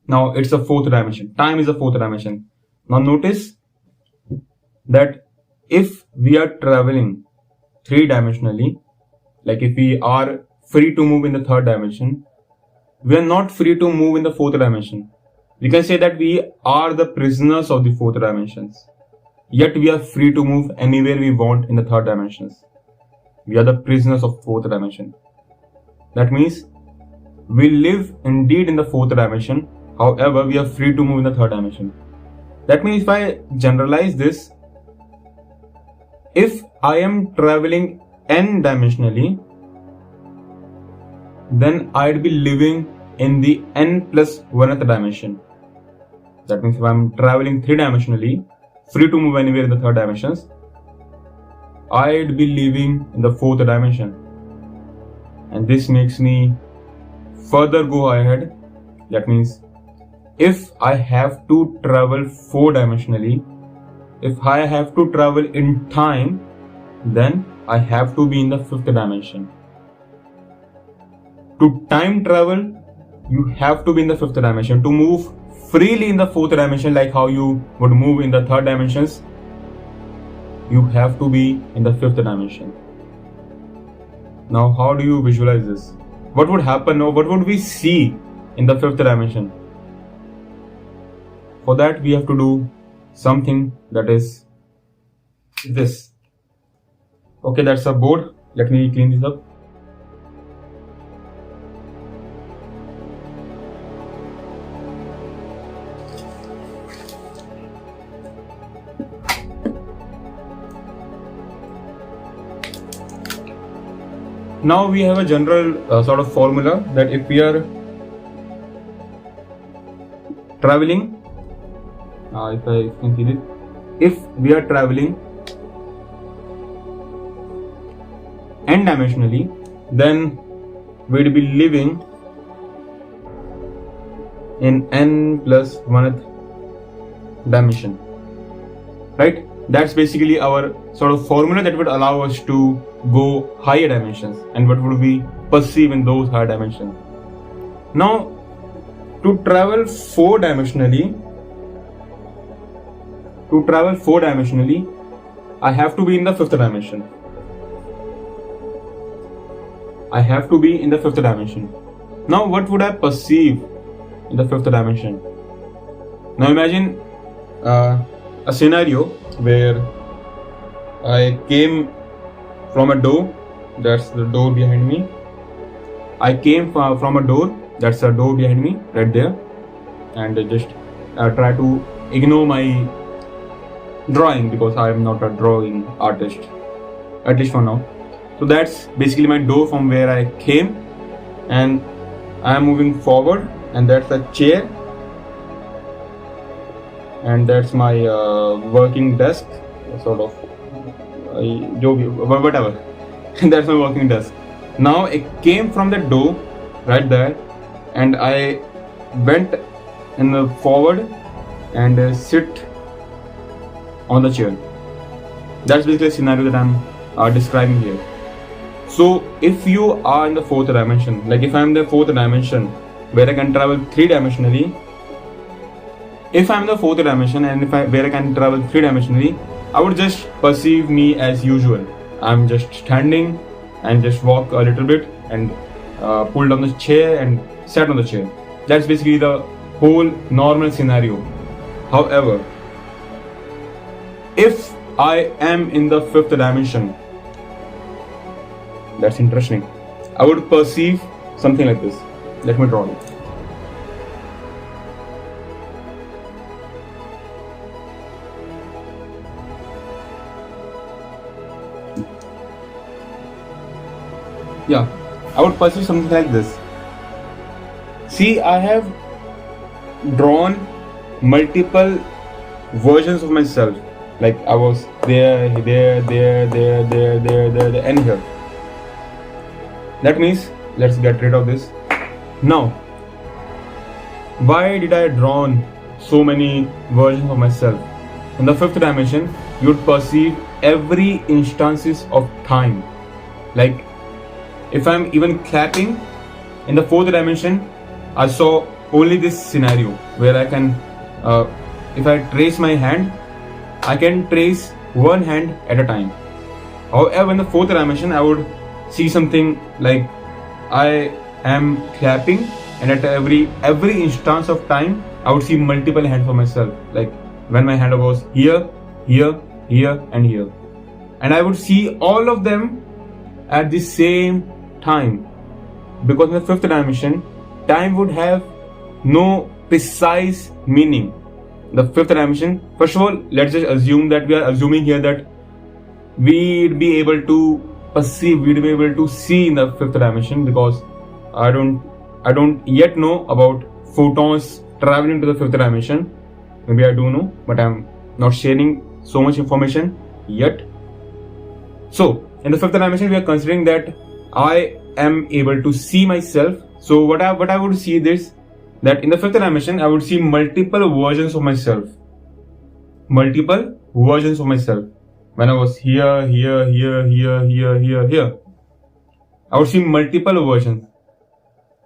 Now it's a fourth dimension. Time is a fourth dimension. Now notice that if we are traveling three-dimensionally, like if we are free to move in the third dimension, we are not free to move in the fourth dimension. We can say that we are the prisoners of the fourth dimensions. Yet we are free to move anywhere we want in the third dimensions. We are the prisoners of fourth dimension. That means we live indeed in the fourth dimension. However, we are free to move in the third dimension. That means if I generalize this, if I am traveling n dimensionally, then I'd be living in the n plus 1th dimension. That means if I'm traveling three dimensionally, free to move anywhere in the third dimensions, I'd be living in the fourth dimension. And this makes me further go ahead. That means if I have to travel four dimensionally, if I have to travel in time, then I have to be in the fifth dimension. To time travel, you have to be in the fifth dimension. To move freely in the fourth dimension, like how you would move in the third dimensions, you have to be in the fifth dimension. Now, how do you visualize this? What would happen, or what would we see in the fifth dimension? For that, we have to do something that is this. Okay, that's a board. Let me clean this up. Now we have a general sort of formula that if we are traveling, if I can see this, if we are traveling n dimensionally, then we'd be living in n plus 1th dimension, right? That's basically our sort of formula that would allow us to go higher dimensions, and what would we perceive in those higher dimensions. Now, to travel four dimensionally, I have to be in the fifth dimension. Now, what would I perceive in the fifth dimension? Now, imagine a scenario where I came from a door, that's the door behind me. I came from a door, that's a door behind me, right there, and just try to ignore my drawing because I am not a drawing artist, at least for now. So that's basically my door from where I came, and I am moving forward, and that's a chair, and that's my working desk, sort of, whatever. That's my working desk. Now I came from the door right there, and I went in the forward and sit on the chair. That's basically a scenario that I'm describing here. So if you are in the fourth dimension, like if I'm in the fourth dimension where I can travel three dimensionally, if I'm in the fourth dimension and where I can travel three dimensionally, I would just perceive me as usual. I'm just standing and just walk a little bit and pull down the chair and sat on the chair. That's basically the whole normal scenario. However, if I am in the fifth dimension, that's interesting. I would perceive something like this. Let me draw it. Yeah, I would perceive something like this. See, I have drawn multiple versions of myself. Like I was there, and here. That means, let's get rid of this. Now, why did I draw so many versions of myself? In the fifth dimension, you would perceive every instances of time. Like, if I'm even clapping, in the fourth dimension, I saw only this scenario where I can, if I trace my hand, I can trace one hand at a time. However, in the fourth dimension, I would see something like I am clapping, and at every instance of time, I would see multiple hands for myself. Like when my hand was here, here, here, and here, and I would see all of them at the same time. Because in the fifth dimension, time would have no precise meaning. The fifth dimension, first of all, let's just assume that we are assuming here that we'd be able to perceive, we'd be able to see in the fifth dimension, because I don't yet know about photons traveling to the fifth dimension. Maybe I do know, but I'm not sharing so much information yet. So in the fifth dimension, we are considering that I am able to see myself. So what I would see this, that in the fifth dimension, I would see multiple versions of myself. Multiple versions of myself. When I was here, here, here, here, here, here, here, I would see multiple versions.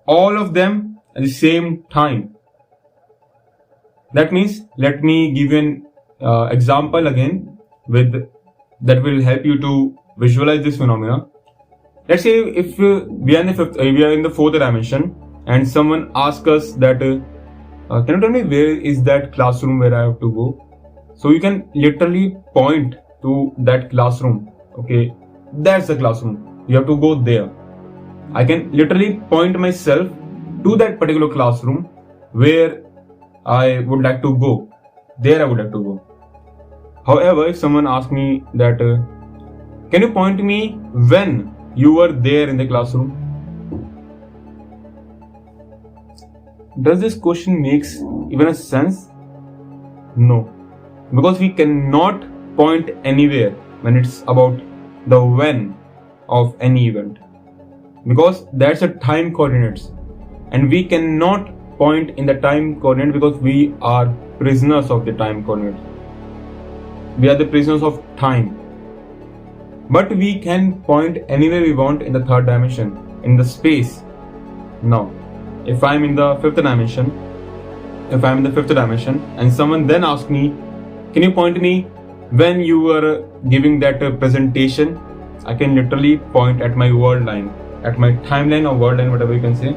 All of them at the same time. That means, let me give you an example again that will help you to visualize this phenomena. Let's say if we are in the fourth dimension, and someone asks us that, can you tell me where is that classroom where I have to go? So you can literally point to that classroom. Okay, that's the classroom. You have to go there. I can literally point myself to that particular classroom where I would like to go. There I would like to go. However, if someone asks me that, can you point me when you were there in the classroom? Does this question makes even a sense? No, because we cannot point anywhere when it's about the when of any event, because that's a time coordinates, and we cannot point in the time coordinate because we are prisoners of the time coordinates. We are the prisoners of time. But we can point anywhere we want in the third dimension, in the space. Now, if I'm in the fifth dimension, and someone then asks me, can you point me when you were giving that presentation? I can literally point at my world line, at my timeline or world line, whatever you can say.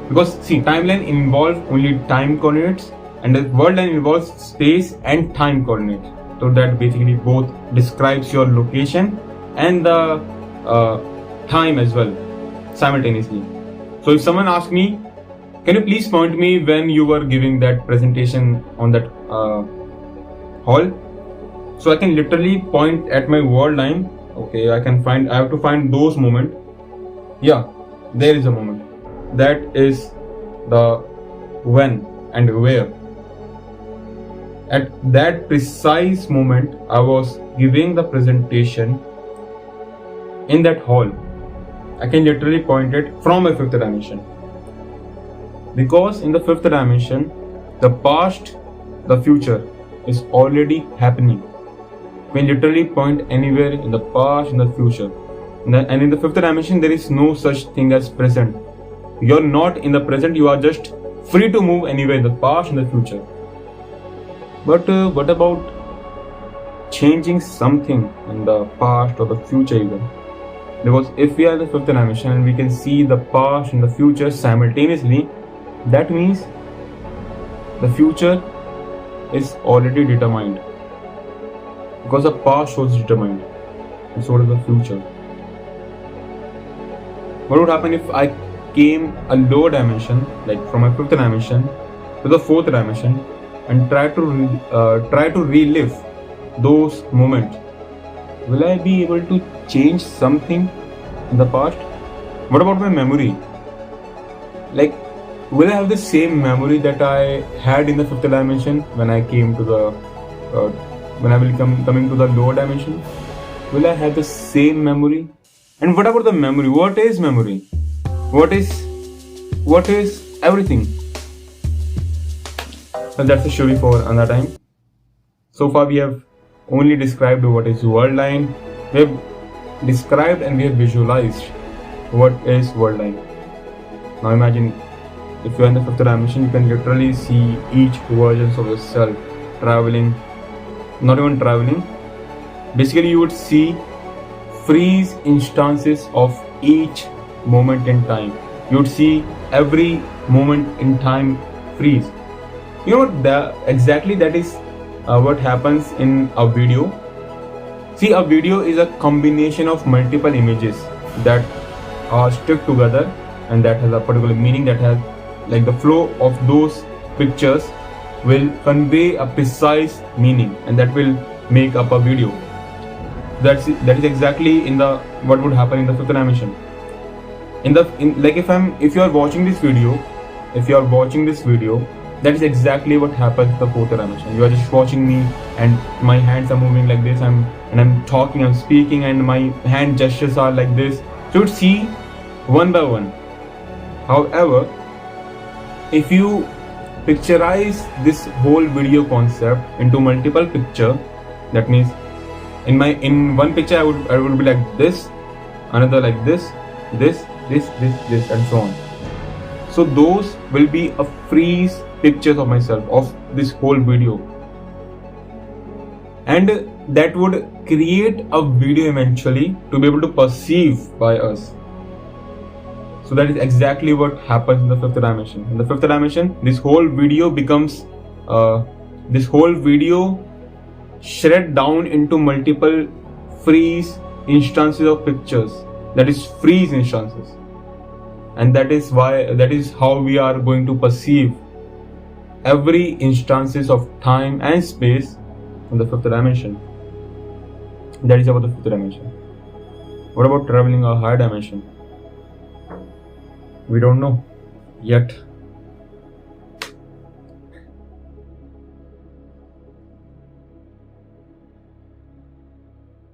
Because see, timeline involves only time coordinates, and the world line involves space and time coordinates. So that basically both describes your location and the time as well, simultaneously. So if someone asks me, can you please point me when you were giving that presentation on that hall? So I can literally point at my world line. Okay, I have to find those moments. Yeah, there is a moment. That is the when and where. At that precise moment, I was giving the presentation in that hall. I can literally point it from my fifth dimension. Because in the fifth dimension, the past, the future is already happening. We can literally point anywhere in the past, in the future. And in the fifth dimension, there is no such thing as present. You're not in the present, you are just free to move anywhere in the past and the future. But what about changing something in the past or the future even? Because if we are in the fifth dimension and we can see the past and the future simultaneously, that means the future is already determined. Because the past was determined, and so is the future. What would happen if I came a lower dimension, like from my fifth dimension to the fourth dimension, and try to relive those moments? Will I be able to change something in the past? What about my memory? Like, will I have the same memory that I had in the fifth dimension when I came to the when I will coming to the lower dimension? Will I have the same memory? And what about the memory? What is memory? What is everything? Well, that's a story for another time. So far we have only described what is world line. We have described and we have visualized what is world line. Now imagine if you're in the fifth dimension, you can literally see each versions of yourself traveling, not even traveling. Basically, you would see freeze instances of each moment in time. You would see every moment in time freeze. You know what? Exactly that is what happens in a video. See, a video is a combination of multiple images that are stuck together, and that has a particular meaning, that has like the flow of those pictures will convey a precise meaning, and that will make up a video. That is exactly in the what would happen in the fifth dimension. Like if you are watching this video, that is exactly what happens in the fourth dimension. You are just watching me, and my hands are moving like this. I'm talking, I'm speaking, and my hand gestures are like this. So you see one by one. However, if you picturize this whole video concept into multiple picture, that means in one picture I would be like this, another like this, and so on. So those will be a freeze pictures of myself of this whole video, and that would create a video eventually to be able to perceive by us. So that is exactly what happens in the fifth dimension. In the fifth dimension, this whole video becomes shred down into multiple freeze instances of pictures. That is freeze instances, and that is how we are going to perceive every instances of time and space in the fifth dimension. That is about the fifth dimension. What about traveling a higher dimension? We don't know yet.